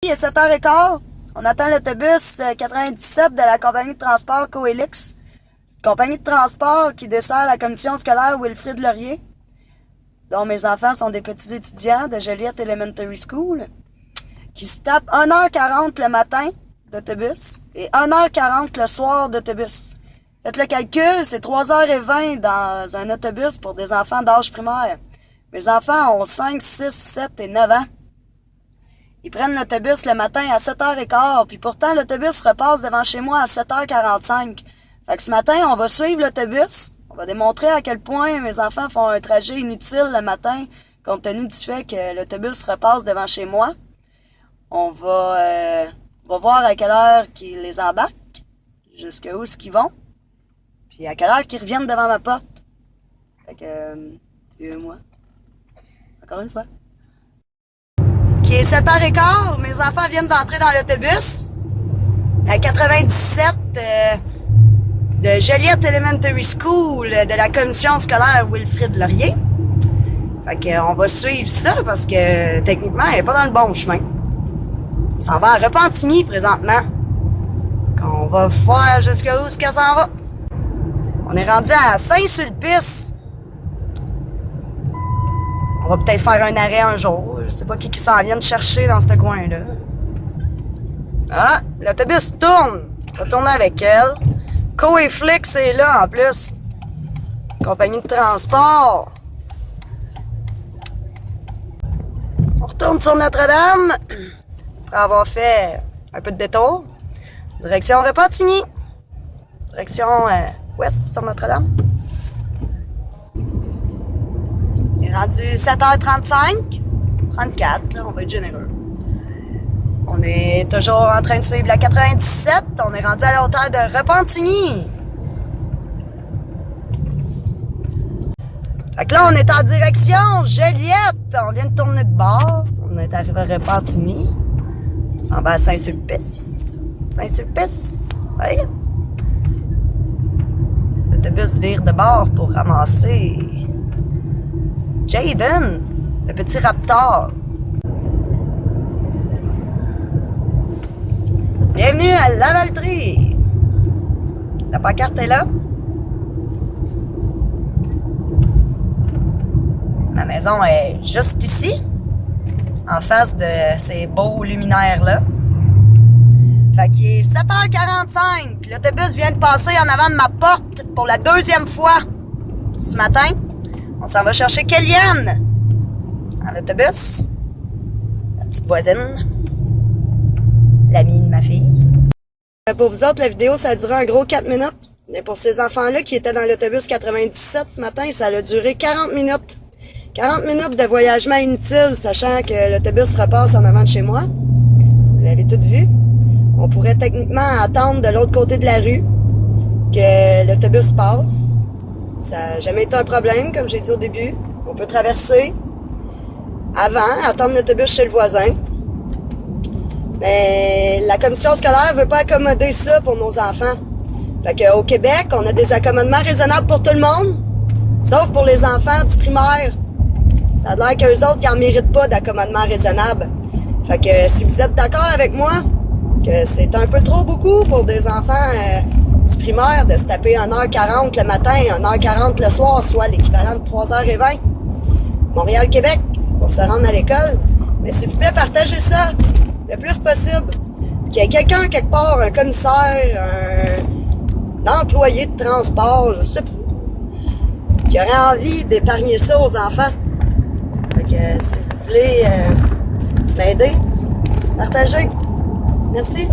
Il est 7h15. On attend l'autobus 97 de la compagnie de transport Coélix. Compagnie de transport qui dessert la commission scolaire Wilfrid Laurier, dont mes enfants sont des petits étudiants de Joliette Elementary School, qui se tapent 1h40 le matin d'autobus et 1h40 le soir d'autobus. Faites le calcul, c'est 3h20 dans un autobus pour des enfants d'âge primaire. Mes enfants ont 5, 6, 7 et 9 ans. Ils prennent l'autobus le matin à 7h15, puis pourtant l'autobus repasse devant chez moi à 7h45. Fait que ce matin, on va suivre l'autobus. On va démontrer à quel point mes enfants font un trajet inutile le matin, compte tenu du fait que l'autobus repasse devant chez moi. On va voir à quelle heure qu'ils les embarquent, jusqu'où est-ce qu'ils vont, puis à quelle heure qu'ils reviennent devant ma porte. Fait que, suivez-moi. Encore une fois. Qui est 7h15, mes enfants viennent d'entrer dans l'autobus. À 97 de Joliette Elementary School de la commission scolaire Wilfrid Laurier. Fait que on va suivre ça parce que techniquement, elle est pas dans le bon chemin. On s'en va à Repentigny présentement. On va voir jusqu'où ce qu'elle s'en va. On est rendu à Saint-Sulpice. On va peut-être faire un arrêt un jour. Je sais pas qui s'en vient de chercher dans ce coin-là. Ah, l'autobus tourne. On va tourner avec elle. Coélix est là en plus. Compagnie de transport. On retourne sur Notre-Dame. Après avoir fait un peu de détour. Direction Repentigny. Direction ouest sur Notre-Dame. Il est rendu 7h35. 34, là, on va être généreux. On est toujours en train de suivre la 97. On est rendu à la hauteur de Repentigny. Fait que là, on est en direction Joliette. On vient de tourner de bord. On est arrivé à Repentigny. On s'en va à Saint-Sulpice. Saint-Sulpice. Oui. L'autobus vire de bord pour ramasser Jaden, le petit raptor. Bienvenue à Lavaltrie. La pancarte est là. Ma maison est juste ici, en face de ces beaux luminaires-là. Fait qu'il est 7h45. L'autobus vient de passer en avant de ma porte pour la deuxième fois ce matin. On s'en va chercher Kellyanne dans l'autobus. La petite voisine. L'amie de ma fille. Pour vous autres, la vidéo, ça a duré un gros 4 minutes. Mais pour ces enfants-là qui étaient dans l'autobus 97 ce matin, ça a duré 40 minutes. 40 minutes de voyagement inutile, sachant que l'autobus repasse en avant de chez moi. Vous l'avez tout vu. On pourrait techniquement attendre de l'autre côté de la rue que l'autobus passe. Ça n'a jamais été un problème, comme j'ai dit au début. On peut traverser avant, attendre l'autobus chez le voisin. Mais la commission scolaire veut pas accommoder ça pour nos enfants. Fait qu'au Québec, on a des accommodements raisonnables pour tout le monde, sauf pour les enfants du primaire. Ça a l'air qu'eux autres, ils en méritent pas d'accommodement raisonnable. Fait que si vous êtes d'accord avec moi que c'est un peu trop beaucoup pour des enfants du primaire de se taper 1h40 le matin, 1h40 le soir, soit l'équivalent de 3h20. Montréal-Québec, pour se rendre à l'école. Mais s'il vous plaît, partagez ça le plus possible. Qu'il y ait quelqu'un quelque part, un commissaire, un employé de transport, je sais pas, qui aurait envie d'épargner ça aux enfants. Fait que, s'il vous plaît, m'aider, partagez. Merci.